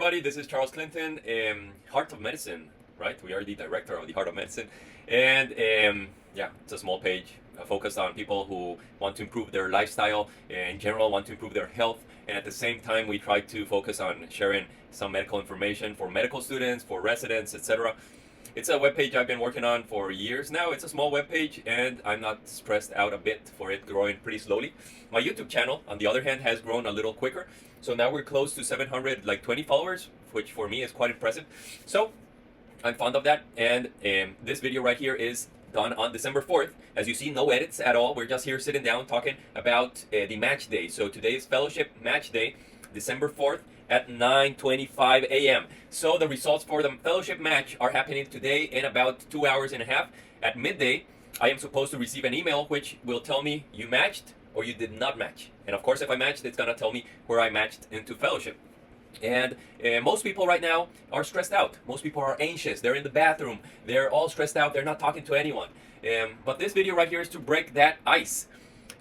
Everybody, this is Charles Clinton, Heart of Medicine, right? We are the director of the Heart of Medicine. And yeah, it's a small page focused on people who want to improve their lifestyle, in general, want to improve their health. And at the same time, we try to focus on sharing some medical information for medical students, for residents, etc. It's a webpage I've been working on for years now. It's a small webpage, and I'm not stressed out a bit for it growing pretty slowly. My YouTube channel, on the other hand, has grown a little quicker. So now we're close to 720 followers, which for me is quite impressive. So I'm fond of that. And this video right here is done on December 4th. As you see, no edits at all. We're just here sitting down talking about the match day. So today is fellowship match day, December 4th at 9:25 a.m. So the results for the fellowship match are happening today in about 2 hours and a half. At midday, I am supposed to receive an email which will tell me you matched or you did not match. And of course, if I matched, it's gonna tell me where I matched into fellowship. And most people right now are stressed out. Most people are anxious. They're in the bathroom. They're all stressed out. They're not talking to anyone. But this video right here is to break that ice.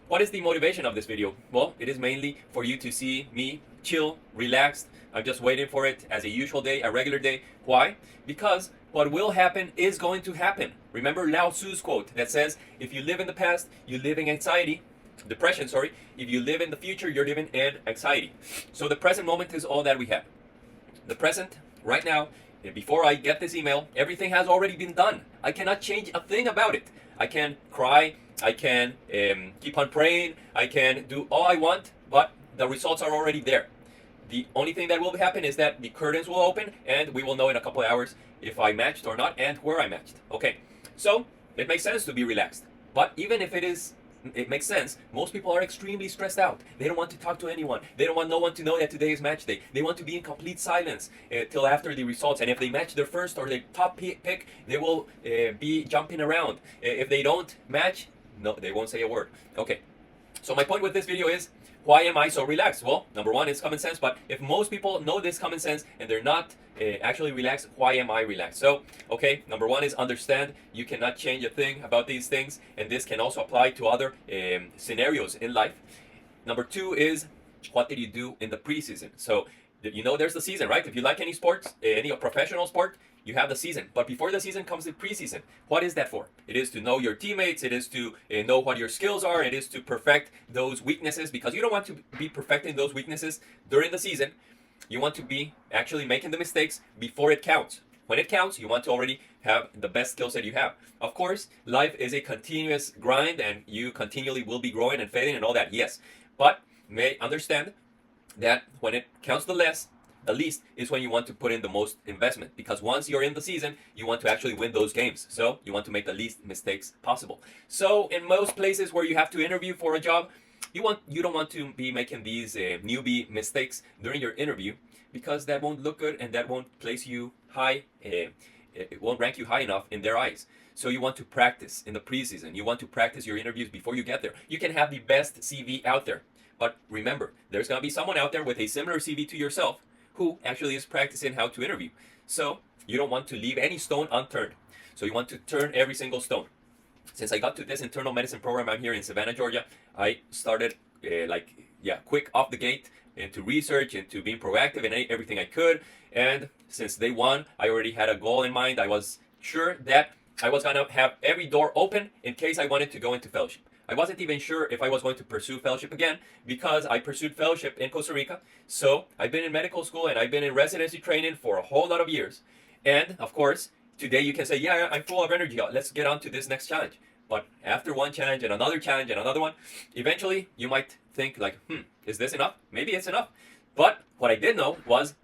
What is the motivation of this video? Well, it is mainly for you to see me chill, relaxed. I'm just waiting for it as a usual day, a regular day. Why? Because what will happen is going to happen. Remember Lao Tzu's quote that says, if you live in the past, you live in depression. If you live in the future, you're living in anxiety. So the present moment is all that we have. The present, right now, before I get this email, everything has already been done. I cannot change a thing about it. I can cry, I can keep on praying, I can do all I want, but the results are already there. The only thing that will happen is that the curtains will open and we will know in a couple of hours if I matched or not and where I matched. Okay, so it makes sense to be relaxed. But even if it makes sense, most people are extremely stressed out. They don't want to talk to anyone. They don't want no one to know that today is match day. They want to be in complete silence till after the results. And if they match their first or their top pick, they will be jumping around. If they don't match, no, they won't say a word. Okay, so my point with this video is, why am I so relaxed? Well, number one is common sense, but if most people know this common sense and they're not actually relaxed, why am I relaxed? So, okay, number one is understand you cannot change a thing about these things, and this can also apply to other scenarios in life. Number two is, what did you do in the preseason? So, you know there's the season, right? If you like any sports, any professional sport, you have the season. But before the season comes the preseason. What is that for? It is to know your teammates. It is to know what your skills are. It is to perfect those weaknesses, because you don't want to be perfecting those weaknesses during the season. You want to be actually making the mistakes before it counts. When it counts, you want to already have the best skills that you have. Of course, life is a continuous grind and you continually will be growing and failing and all that, yes. But may understand that when it counts the least is when you want to put in the most investment, because once you're in the season, you want to actually win those games. So you want to make the least mistakes possible. So in most places where you have to interview for a job, you don't want to be making these newbie mistakes during your interview, because that won't look good and that won't place you high. It won't rank you high enough in their eyes. So you want to practice in the preseason. You want to practice your interviews before you get there. You can have the best CV out there, but remember, there's going to be someone out there with a similar CV to yourself who actually is practicing how to interview. So you don't want to leave any stone unturned. So you want to turn every single stone. Since I got to this internal medicine program, I'm here in Savannah, Georgia, I started quick off the gate into research, into being proactive in everything I could. And since day one, I already had a goal in mind. I was sure that I was going to have every door open in case I wanted to go into fellowship. I wasn't even sure if I was going to pursue fellowship again, because I pursued fellowship in Costa Rica. So I've been in medical school and I've been in residency training for a whole lot of years. And of course, today you can say, yeah, I'm full of energy. Let's get on to this next challenge. But after one challenge and another one, eventually you might think like, is this enough? Maybe it's enough. But what I did know was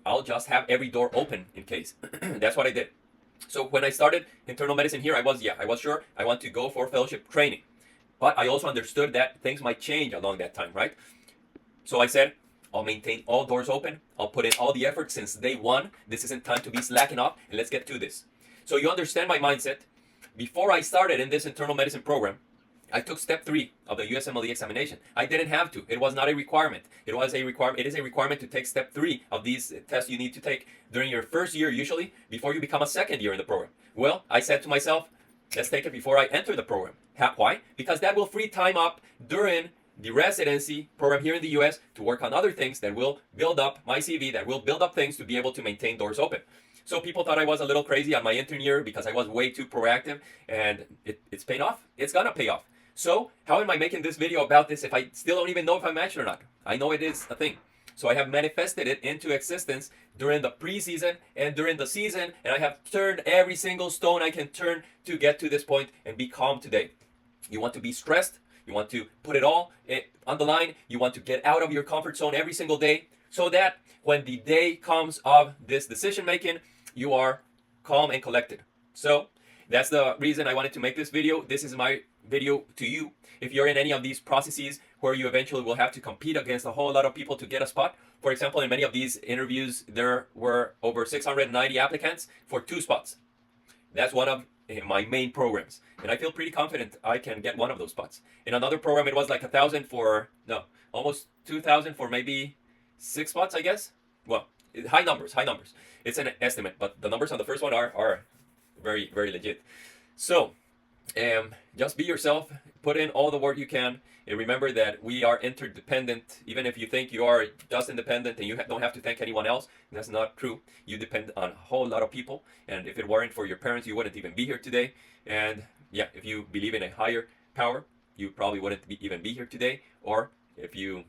I'll just have every door open in case. That's what I did. So when I started internal medicine here, I was sure I want to go for fellowship training. But I also understood that things might change along that time, right? So I said, I'll maintain all doors open. I'll put in all the effort since day one. This isn't time to be slacking off, and let's get to this. So you understand my mindset. Before I started in this internal medicine program, I took step 3 of the USMLE examination. I didn't have to. It was not a requirement. It is a requirement to take step 3 of these tests you need to take during your first year, usually, before you become a second year in the program. Well, I said to myself, let's take it before I enter the program. Why? Because that will free time up during the residency program here in the US to work on other things that will build up my CV, that will build up things to be able to maintain doors open. So people thought I was a little crazy on my intern year because I was way too proactive, and it's paying off. It's gonna pay off. So how am I making this video about this if I still don't even know if I'm matched or not? I know it is a thing. So I have manifested it into existence during the preseason and during the season, and I have turned every single stone I can turn to get to this point and be calm today. You want to be stressed, you want to put it all on the line, you want to get out of your comfort zone every single day so that when the day comes of this decision making, you are calm and collected. So that's the reason I wanted to make this video. This is my video to you. If you're in any of these processes where you eventually will have to compete against a whole lot of people to get a spot. For example, in many of these interviews, there were over 690 applicants for 2 spots. That's one of my main programs. And I feel pretty confident I can get one of those spots. In another program, it was like 1,000 for, no, almost 2,000 for maybe 6 spots, I guess. Well, high numbers. It's an estimate, but the numbers on the first one are very, very legit. So, just be yourself, put in all the work you can, and remember that we are interdependent. Even if you think you are just independent and you don't have to thank anyone else, that's not true. You depend on a whole lot of people, and if it weren't for your parents, you wouldn't even be here today. And yeah, if you believe in a higher power, you probably wouldn't even be here today. Or if you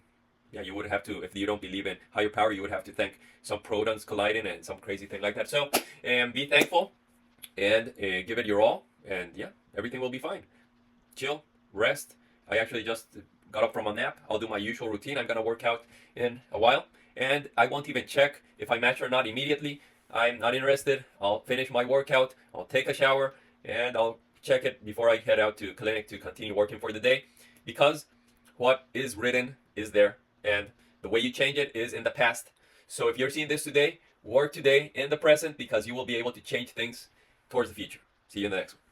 would have to, if you don't believe in higher power, you would have to thank some protons colliding and some crazy thing like that. So be thankful and give it your all, and yeah, everything will be fine. Chill, rest. I actually just got up from a nap. I'll do my usual routine. I'm gonna work out in a while, and I won't even check if I match or not immediately. I'm not interested. I'll finish my workout, I'll take a shower, and I'll check it before I head out to clinic to continue working for the day, because what is written is there, and the way you change it is in the past. So if you're seeing this today, work today in the present, because you will be able to change things towards the future. See you in the next one.